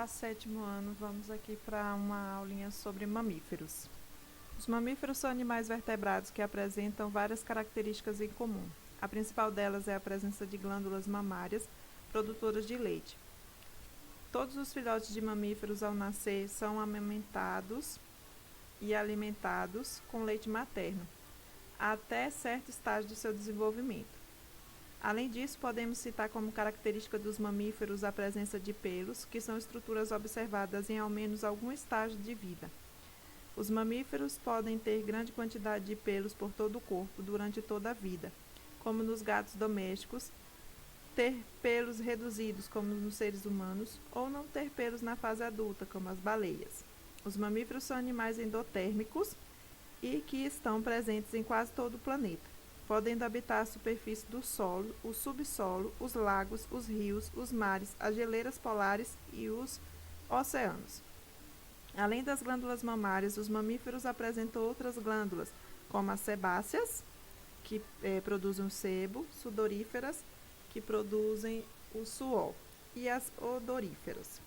Olá, sétimo ano, vamos aqui para uma aulinha sobre mamíferos. Os mamíferos são animais vertebrados que apresentam várias características em comum. A principal delas é a presença de glândulas mamárias, produtoras de leite. Todos os filhotes de mamíferos ao nascer são amamentados e alimentados com leite materno, até certo estágio de seu desenvolvimento. Além disso, podemos citar como característica dos mamíferos a presença de pelos, que são estruturas observadas em ao menos algum estágio de vida. Os mamíferos podem ter grande quantidade de pelos por todo o corpo durante toda a vida, como nos gatos domésticos, ter pelos reduzidos, como nos seres humanos, ou não ter pelos na fase adulta, como as baleias. Os mamíferos são animais endotérmicos e que estão presentes em quase todo o planeta, podendo habitar a superfície do solo, o subsolo, os lagos, os rios, os mares, as geleiras polares e os oceanos. Além das glândulas mamárias, os mamíferos apresentam outras glândulas, como as sebáceas, que produzem o sebo, sudoríferas, que produzem o suor, e as odoríferas.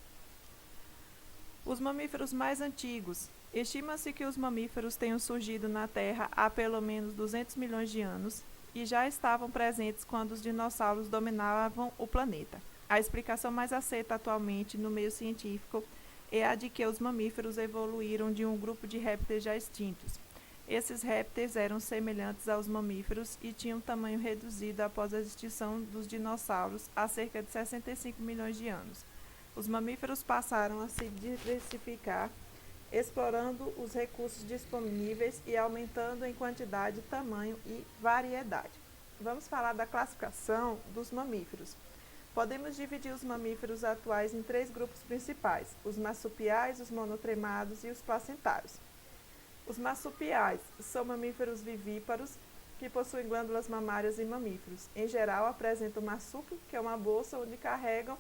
Os mamíferos mais antigos. Estima-se que os mamíferos tenham surgido na Terra há pelo menos 200 milhões de anos e já estavam presentes quando os dinossauros dominavam o planeta. A explicação mais aceita atualmente no meio científico é a de que os mamíferos evoluíram de um grupo de répteis já extintos. Esses répteis eram semelhantes aos mamíferos e tinham tamanho reduzido após a extinção dos dinossauros há cerca de 65 milhões de anos. Os mamíferos passaram a se diversificar, explorando os recursos disponíveis e aumentando em quantidade, tamanho e variedade. Vamos falar da classificação dos mamíferos. Podemos dividir os mamíferos atuais em 3 grupos principais: os marsupiais, os monotremados e os placentários. Os marsupiais são mamíferos vivíparos que possuem glândulas mamárias e mamíferos. Em geral, apresentam marsúpio, que é uma bolsa onde carregam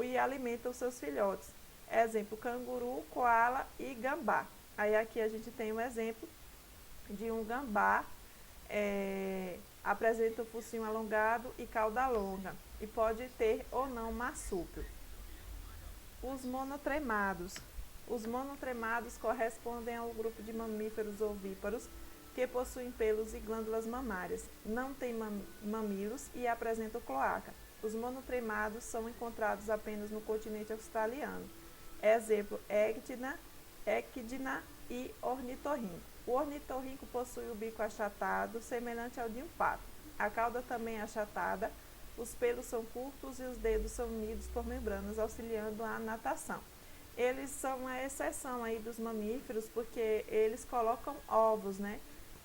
e alimentam seus filhotes. Exemplo, canguru, coala e gambá. Aí aqui a gente tem um exemplo de um gambá, apresenta o focinho alongado e cauda longa e pode ter ou não marsúpio. Os monotremados. Os monotremados correspondem ao grupo de mamíferos ovíparos que possuem pelos e glândulas mamárias, não têm mamilos e apresentam cloaca. Os monotremados são encontrados apenas no continente australiano. Exemplo, equidna e ornitorrinco. O ornitorrinco possui o bico achatado, semelhante ao de um pato. A cauda também é achatada, os pelos são curtos e os dedos são unidos por membranas, auxiliando a natação. Eles são uma exceção aí dos mamíferos, porque eles colocam ovos, né?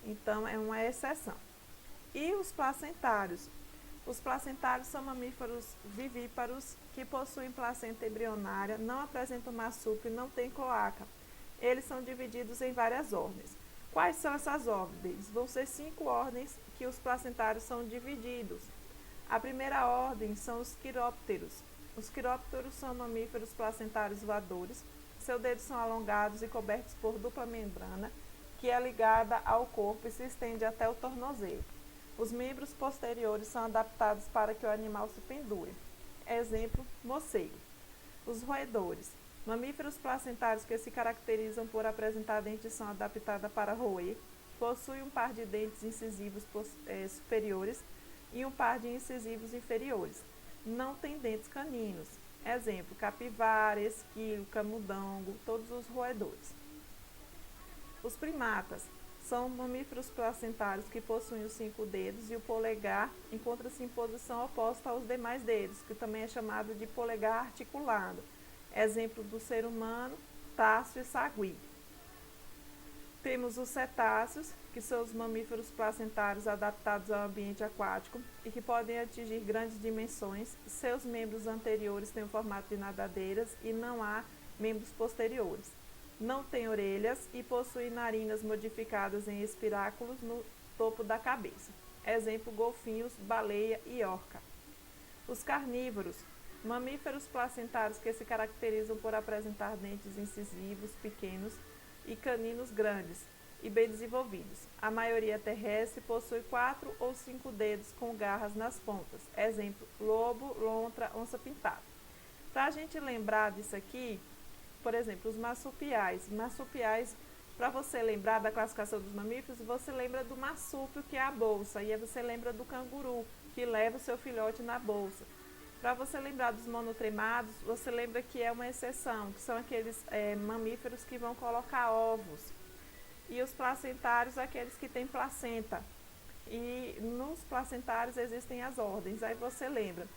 Então, é uma exceção. E os placentários? Os placentários são mamíferos vivíparos que possuem placenta embrionária, não apresentam marsúpio e não têm cloaca. Eles são divididos em várias ordens. Quais são essas ordens? Vão ser 5 ordens que os placentários são divididos. A primeira ordem são os quirópteros. Os quirópteros são mamíferos placentários voadores. Seus dedos são alongados e cobertos por dupla membrana, que é ligada ao corpo e se estende até o tornozelo. Os membros posteriores são adaptados para que o animal se pendure. Exemplo, morcego. Os roedores. Mamíferos placentários que se caracterizam por apresentar dentição adaptada para roer, possuem um par de dentes incisivos superiores e um par de incisivos inferiores. Não tem dentes caninos. Exemplo, capivara, esquilo, camundongo, todos os roedores. Os primatas são mamíferos placentários que possuem os 5 dedos e o polegar encontra-se em posição oposta aos demais dedos, que também é chamado de polegar articulado. Exemplo do ser humano, taço e sagui. Temos os cetáceos, que são os mamíferos placentários adaptados ao ambiente aquático e que podem atingir grandes dimensões. Seus membros anteriores têm o formato de nadadeiras e não há membros posteriores. Não tem orelhas e possui narinas modificadas em espiráculos no topo da cabeça. Exemplo, golfinhos, baleia e orca. Os carnívoros, mamíferos placentários que se caracterizam por apresentar dentes incisivos pequenos e caninos grandes e bem desenvolvidos. A maioria terrestre possui 4 ou 5 dedos com garras nas pontas. Exemplo, lobo, lontra, onça-pintada. Para a gente lembrar disso aqui, por exemplo, os marsupiais. Marsupiais, para você lembrar da classificação dos mamíferos, você lembra do marsúpio, que é a bolsa, e aí você lembra do canguru, que leva o seu filhote na bolsa. Para você lembrar dos monotremados, você lembra que é uma exceção, que são aqueles mamíferos que vão colocar ovos. E os placentários, aqueles que têm placenta. E nos placentários existem as ordens, aí você lembra.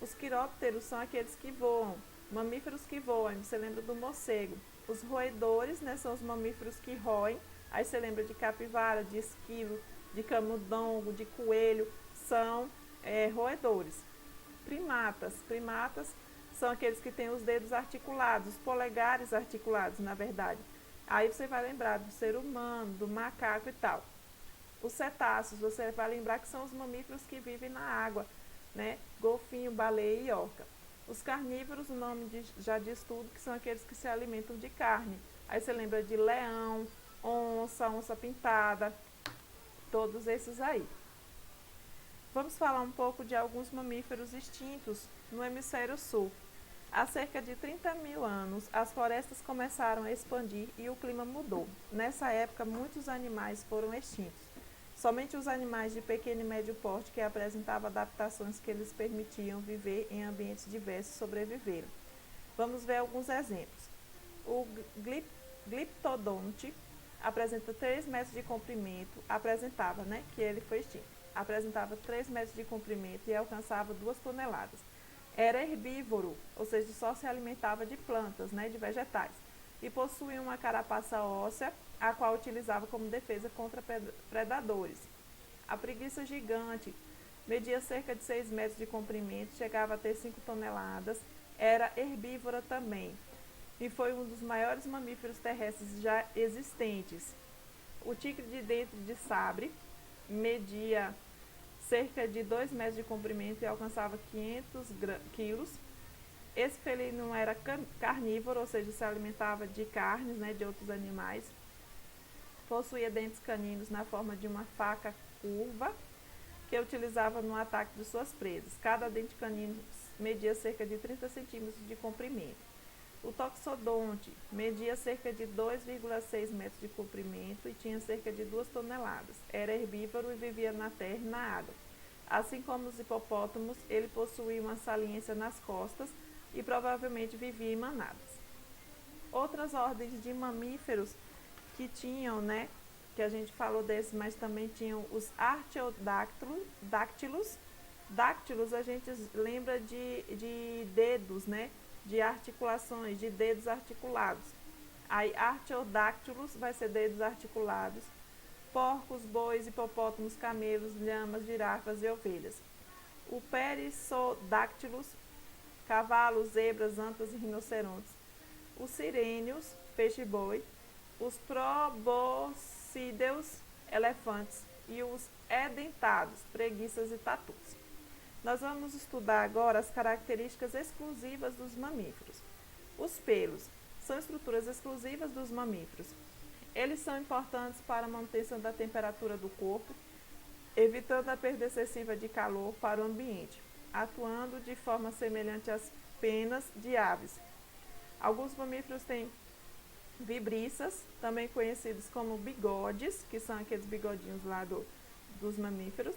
Os quirópteros são aqueles que voam, mamíferos que voam, você lembra do morcego. Os roedores, né, são os mamíferos que roem, aí você lembra de capivara, de esquilo, de camundongo, de coelho, são roedores. Primatas são aqueles que têm os dedos articulados, os polegares articulados, na verdade. Aí você vai lembrar do ser humano, do macaco e tal. Os cetáceos, você vai lembrar que são os mamíferos que vivem na água, né? Golfinho, baleia e orca. Os carnívoros, o nome já diz tudo, que são aqueles que se alimentam de carne. Aí você lembra de leão, onça pintada, todos esses aí. Vamos falar um pouco de alguns mamíferos extintos no hemisfério sul. Há cerca de 30 mil anos, as florestas começaram a expandir e o clima mudou. Nessa época, muitos animais foram extintos. Somente os animais de pequeno e médio porte que apresentavam adaptações que lhes permitiam viver em ambientes diversos sobreviveram. Vamos ver alguns exemplos. O Glyptodonte apresenta 3 metros de comprimento, que ele foi extinto. Apresentava 3 metros de comprimento e alcançava 2 toneladas. Era herbívoro, ou seja, só se alimentava de plantas, né, de vegetais, e possuía uma carapaça óssea, a qual utilizava como defesa contra predadores. A preguiça gigante media cerca de 6 metros de comprimento, chegava a ter 5 toneladas, era herbívora também, e foi um dos maiores mamíferos terrestres já existentes. O tigre de dente de sabre media cerca de 2 metros de comprimento e alcançava 500 quilos. Esse felino era carnívoro, ou seja, se alimentava de carnes, né, de outros animais. Possuía dentes caninos na forma de uma faca curva, que utilizava no ataque de suas presas. Cada dente canino media cerca de 30 centímetros de comprimento. O toxodonte media cerca de 2,6 metros de comprimento e tinha cerca de 2 toneladas. Era herbívoro e vivia na terra e na água. Assim como os hipopótamos, ele possuía uma saliência nas costas e provavelmente vivia em manadas. Outras ordens de mamíferos que tinham, né, que a gente falou desses, mas também tinham os artiodáctilos. Dáctilos a gente lembra de dedos, né, de articulações, de dedos articulados. Aí artiodáctilos vai ser dedos articulados. Porcos, bois, hipopótamos, camelos, lhamas, girafas e ovelhas. O perissodactylus, cavalos, zebras, antas e rinocerontes. Os sirênios, peixe-boi. Os proboscídeos, elefantes. E os edentados, preguiças e tatus. Nós vamos estudar agora as características exclusivas dos mamíferos. Os pelos são estruturas exclusivas dos mamíferos. Eles são importantes para a manutenção da temperatura do corpo, evitando a perda excessiva de calor para o ambiente, atuando de forma semelhante às penas de aves. Alguns mamíferos têm vibriças, também conhecidos como bigodes, que são aqueles bigodinhos lá dos mamíferos.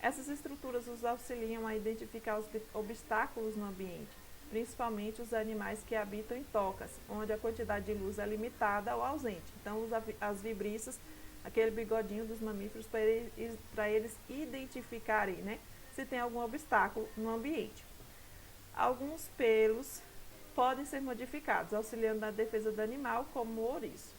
Essas estruturas os auxiliam a identificar os obstáculos no ambiente, principalmente os animais que habitam em tocas, onde a quantidade de luz é limitada ou ausente. Então, as vibriças, aquele bigodinho dos mamíferos, para eles identificarem, né, se tem algum obstáculo no ambiente. Alguns pelos podem ser modificados, auxiliando na defesa do animal, como o ouriço.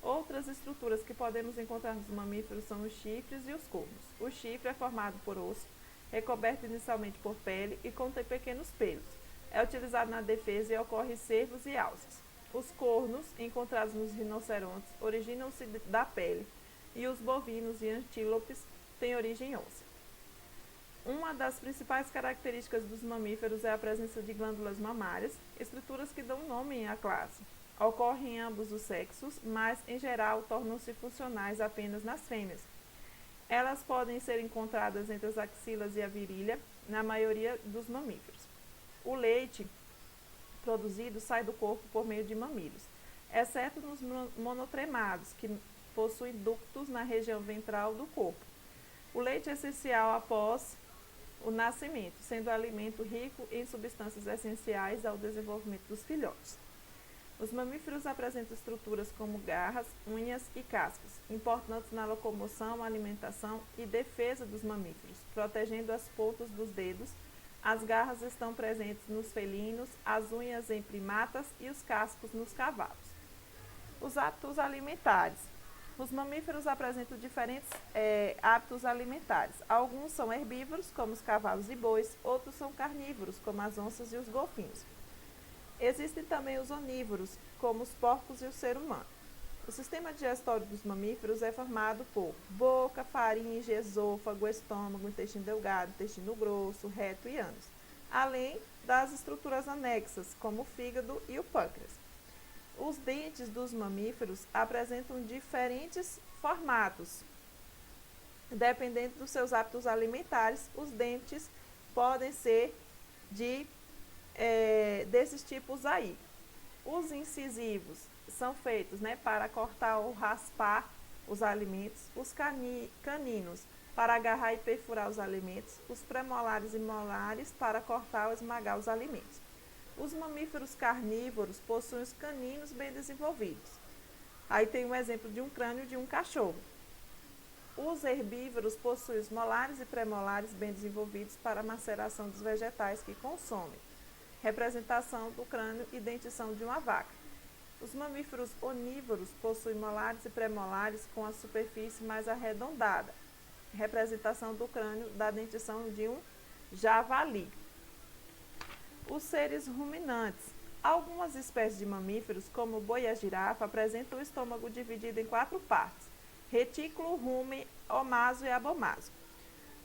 Outras estruturas que podemos encontrar nos mamíferos são os chifres e os cornos. O chifre é formado por osso, recoberto inicialmente por pele e contém pequenos pelos. É utilizado na defesa e ocorre em cervos e alces. Os cornos, encontrados nos rinocerontes, originam-se da pele, e os bovinos e antílopes têm origem óssea. Uma das principais características dos mamíferos é a presença de glândulas mamárias, estruturas que dão nome à classe. Ocorrem em ambos os sexos, mas em geral tornam-se funcionais apenas nas fêmeas. Elas podem ser encontradas entre as axilas e a virilha, na maioria dos mamíferos. O leite produzido sai do corpo por meio de mamilos, exceto nos monotremados, que possuem ductos na região ventral do corpo. O leite é essencial após o nascimento, sendo alimento rico em substâncias essenciais ao desenvolvimento dos filhotes. Os mamíferos apresentam estruturas como garras, unhas e cascas, importantes na locomoção, alimentação e defesa dos mamíferos, protegendo as pontas dos dedos. As garras estão presentes nos felinos, as unhas em primatas e os cascos nos cavalos. Os hábitos alimentares. Os mamíferos apresentam diferentes hábitos alimentares. Alguns são herbívoros, como os cavalos e bois, outros são carnívoros, como as onças e os golfinhos. Existem também os onívoros, como os porcos e o ser humano. O sistema digestório dos mamíferos é formado por boca, faringe, esôfago, estômago, intestino delgado, intestino grosso, reto e ânus, além das estruturas anexas, como o fígado e o pâncreas. Os dentes dos mamíferos apresentam diferentes formatos. Dependendo dos seus hábitos alimentares, os dentes podem ser desses tipos aí. Os incisivos são feitos, para cortar ou raspar os alimentos, os caninos para agarrar e perfurar os alimentos, os premolares e molares para cortar ou esmagar os alimentos. Os mamíferos carnívoros possuem os caninos bem desenvolvidos. Aí tem um exemplo de um crânio de um cachorro. Os herbívoros possuem os molares e premolares bem desenvolvidos para a maceração dos vegetais que consomem. Representação do crânio e dentição de uma vaca. Os mamíferos onívoros possuem molares e premolares com a superfície mais arredondada. Representação do crânio da dentição de um javali. Os seres ruminantes. Algumas espécies de mamíferos, como o boi e a girafa, apresentam o estômago dividido em 4 partes: retículo, rumen, omaso e abomaso.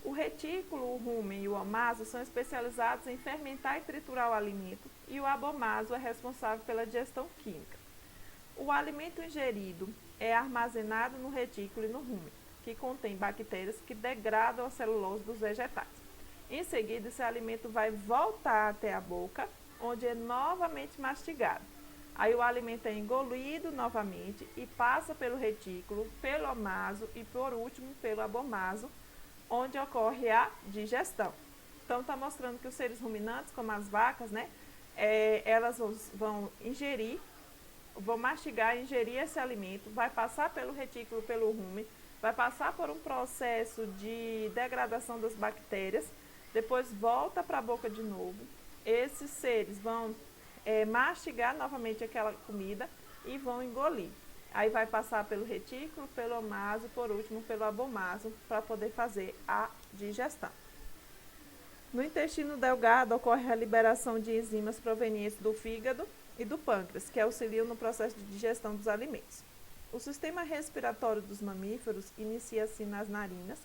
O retículo, o rumen e o omaso são especializados em fermentar e triturar o alimento, e o abomaso é responsável pela digestão química. O alimento ingerido é armazenado no retículo e no rumen, que contém bactérias que degradam a celulose dos vegetais. Em seguida, esse alimento vai voltar até a boca, onde é novamente mastigado. Aí o alimento é engolido novamente e passa pelo retículo, pelo omaso e, por último, pelo abomaso, onde ocorre a digestão. Então, está mostrando que os seres ruminantes, como as vacas, elas vão ingerir, vão mastigar, ingerir esse alimento, vai passar pelo retículo, pelo rumen, vai passar por um processo de degradação das bactérias, depois volta para a boca de novo. Esses seres vão mastigar novamente aquela comida e vão engolir. Aí vai passar pelo retículo, pelo omaso e, por último, pelo abomaso, para poder fazer a digestão. No intestino delgado ocorre a liberação de enzimas provenientes do fígado e do pâncreas, que auxiliam no processo de digestão dos alimentos. O sistema respiratório dos mamíferos inicia-se nas narinas,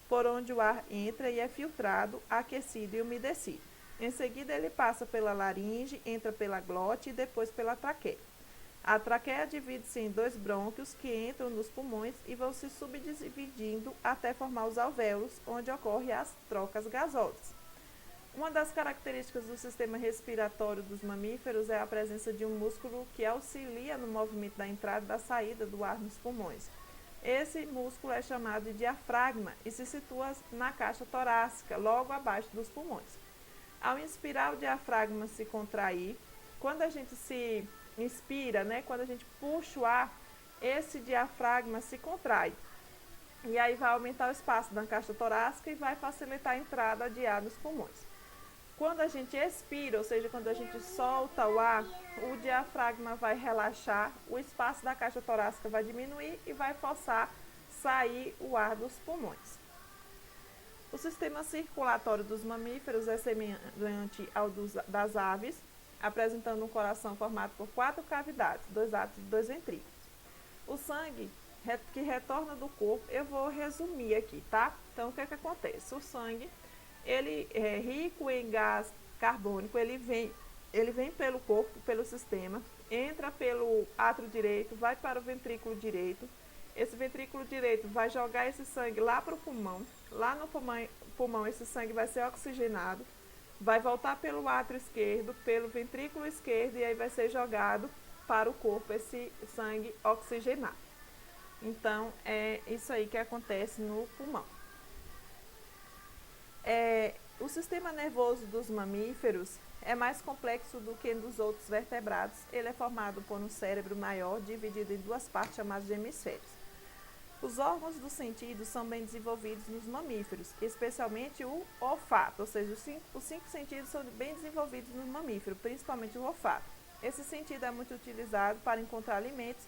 por onde o ar entra e é filtrado, aquecido e umedecido. Em seguida, ele passa pela laringe, entra pela glote e depois pela traqueia. A traqueia divide-se em 2 brônquios que entram nos pulmões e vão se subdividindo até formar os alvéolos, onde ocorrem as trocas gasosas. Uma das características do sistema respiratório dos mamíferos é a presença de um músculo que auxilia no movimento da entrada e da saída do ar nos pulmões. Esse músculo é chamado de diafragma e se situa na caixa torácica, logo abaixo dos pulmões. Ao inspirar, o diafragma se contrair. Quando a gente se inspira, quando a gente puxa o ar, esse diafragma se contrai. E aí vai aumentar o espaço da caixa torácica e vai facilitar a entrada de ar nos pulmões. Quando a gente expira, ou seja, quando a gente solta o ar, o diafragma vai relaxar, o espaço da caixa torácica vai diminuir e vai forçar sair o ar dos pulmões. O sistema circulatório dos mamíferos é semelhante ao das aves, apresentando um coração formado por 4 cavidades, 2 átrios e 2 ventrículos. O sangue que retorna do corpo, eu vou resumir aqui, tá? Então, o que acontece? O sangue, ele é rico em gás carbônico, ele vem pelo corpo, pelo sistema, entra pelo átrio direito, vai para o ventrículo direito. Esse ventrículo direito vai jogar esse sangue lá para o pulmão. Lá no pulmão esse sangue vai ser oxigenado. vai voltar pelo átrio esquerdo, pelo ventrículo esquerdo e aí vai ser jogado para o corpo esse sangue oxigenado. Então, é isso aí que acontece no pulmão. O sistema nervoso dos mamíferos é mais complexo do que dos outros vertebrados. Ele é formado por um cérebro maior, dividido em duas partes chamadas de hemisférios. Os órgãos dos sentidos são bem desenvolvidos nos mamíferos, especialmente o olfato, ou seja, os cinco sentidos são bem desenvolvidos no mamífero, principalmente o olfato. Esse sentido é muito utilizado para encontrar alimentos,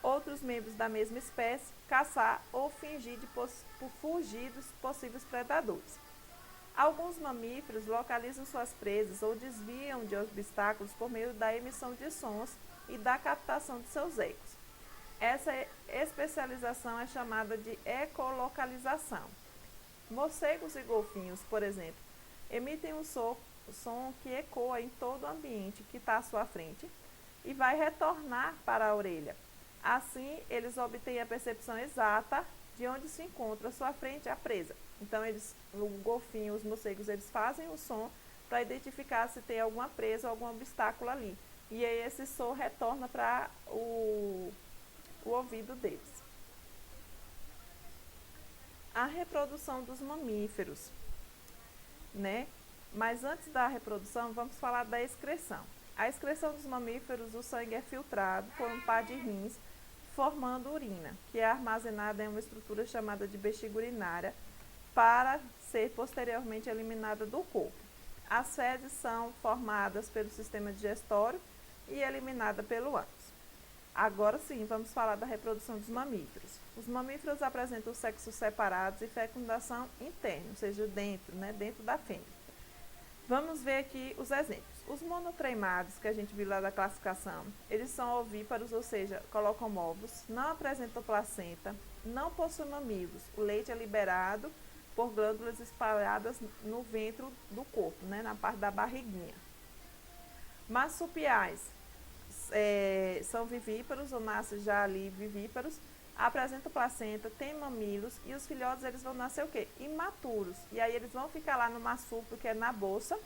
outros membros da mesma espécie, caçar ou fugir dos possíveis predadores. Alguns mamíferos localizam suas presas ou desviam de obstáculos por meio da emissão de sons e da captação de seus ecos. Essa especialização é chamada de ecolocalização. Morcegos e golfinhos, por exemplo, emitem um som que ecoa em todo o ambiente que está à sua frente e vai retornar para a orelha. Assim, eles obtêm a percepção exata de onde se encontra à sua frente a presa. Então, o golfinho, os morcegos, eles fazem o som para identificar se tem alguma presa ou algum obstáculo ali. E aí esse som retorna para o ouvido deles. A reprodução dos mamíferos, né? Mas antes da reprodução, vamos falar da excreção. A excreção dos mamíferos, o sangue é filtrado por um par de rins, formando urina, que é armazenada em uma estrutura chamada de bexiga urinária, para ser posteriormente eliminada do corpo. As fezes são formadas pelo sistema digestório e eliminada pelo ânus. Agora sim, vamos falar da reprodução dos mamíferos. Os mamíferos apresentam sexos separados e fecundação interna, ou seja, dentro da fêmea. Vamos ver aqui os exemplos. Os monotreimados, que a gente viu lá da classificação, eles são ovíparos, ou seja, colocam ovos, não apresentam placenta, não possuem mamilos. O leite é liberado por glândulas espalhadas no ventre do corpo, na parte da barriguinha. Marsupiais são vivíparos, ou nascem já ali vivíparos, apresentam placenta, têm mamilos e os filhotes eles vão nascer o quê? Imaturos. E aí eles vão ficar lá no marsúpio, que é na bolsa,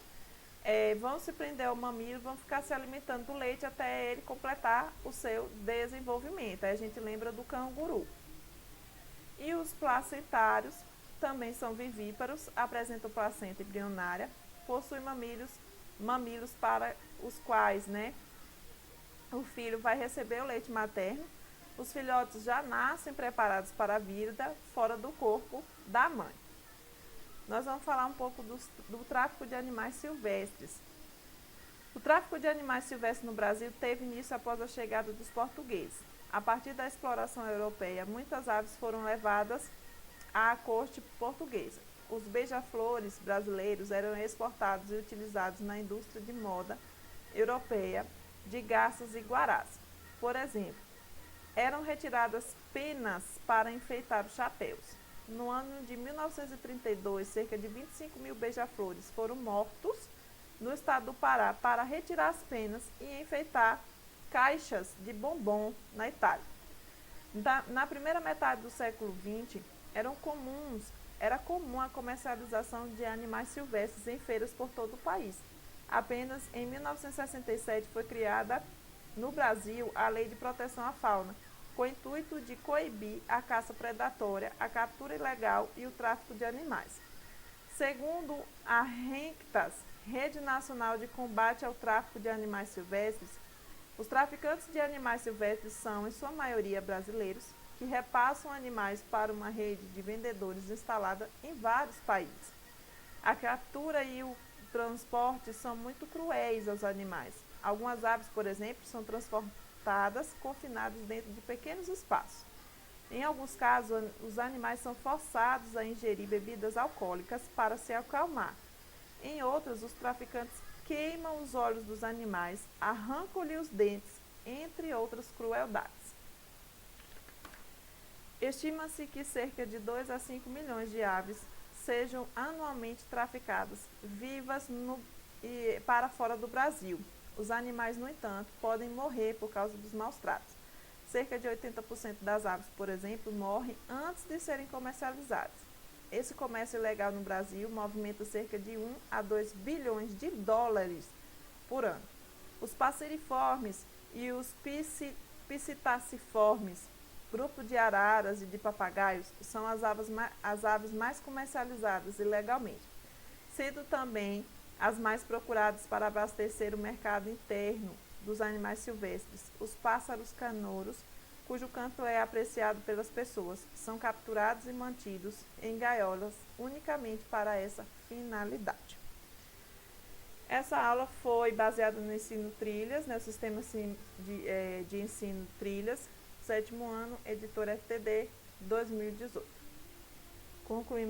vão se prender ao mamilo, vão ficar se alimentando do leite até ele completar o seu desenvolvimento. Aí a gente lembra do canguru. E os placentários também são vivíparos, apresentam placenta embrionária, possuem mamilos para os quais, o filho vai receber o leite materno. Os filhotes já nascem preparados para a vida fora do corpo da mãe. Nós vamos falar um pouco do tráfico de animais silvestres. O tráfico de animais silvestres no Brasil teve início após a chegada dos portugueses. A partir da exploração europeia, muitas aves foram levadas à corte portuguesa. Os beija-flores brasileiros eram exportados e utilizados na indústria de moda europeia de garças e guarás. Por exemplo, eram retiradas penas para enfeitar os chapéus. No ano de 1932, cerca de 25 mil beija-flores foram mortos no estado do Pará para retirar as penas e enfeitar caixas de bombom na Itália. Na primeira metade do século XX, era comum a comercialização de animais silvestres em feiras por todo o país. Apenas em 1967 foi criada no Brasil a Lei de Proteção à Fauna, com o intuito de coibir a caça predatória, a captura ilegal e o tráfico de animais. Segundo a RENCTAS, Rede Nacional de Combate ao Tráfico de Animais Silvestres, os traficantes de animais silvestres são, em sua maioria, brasileiros, que repassam animais para uma rede de vendedores instalada em vários países. A captura e o transporte são muito cruéis aos animais. Algumas aves, por exemplo, são transportadas confinadas dentro de pequenos espaços. Em alguns casos, os animais são forçados a ingerir bebidas alcoólicas para se acalmar. Em outras, os traficantes queimam os olhos dos animais, arrancam-lhe os dentes, entre outras crueldades. Estima-se que cerca de 2 a 5 milhões de aves sejam anualmente traficadas vivas para fora do Brasil. Os animais, no entanto, podem morrer por causa dos maus tratos. Cerca de 80% das aves, por exemplo, morrem antes de serem comercializadas. Esse comércio ilegal no Brasil movimenta cerca de 1 a 2 bilhões de dólares por ano. Os passeriformes e os piscitaciformes, grupo de araras e de papagaios, são as aves mais comercializadas ilegalmente, sendo também as mais procuradas para abastecer o mercado interno dos animais silvestres. Os pássaros canouros, cujo canto é apreciado pelas pessoas, são capturados e mantidos em gaiolas unicamente para essa finalidade. Essa aula foi baseada no ensino Trilhas, no sistema de ensino Trilhas, 7º ano, editora FTD, 2018. Concluímos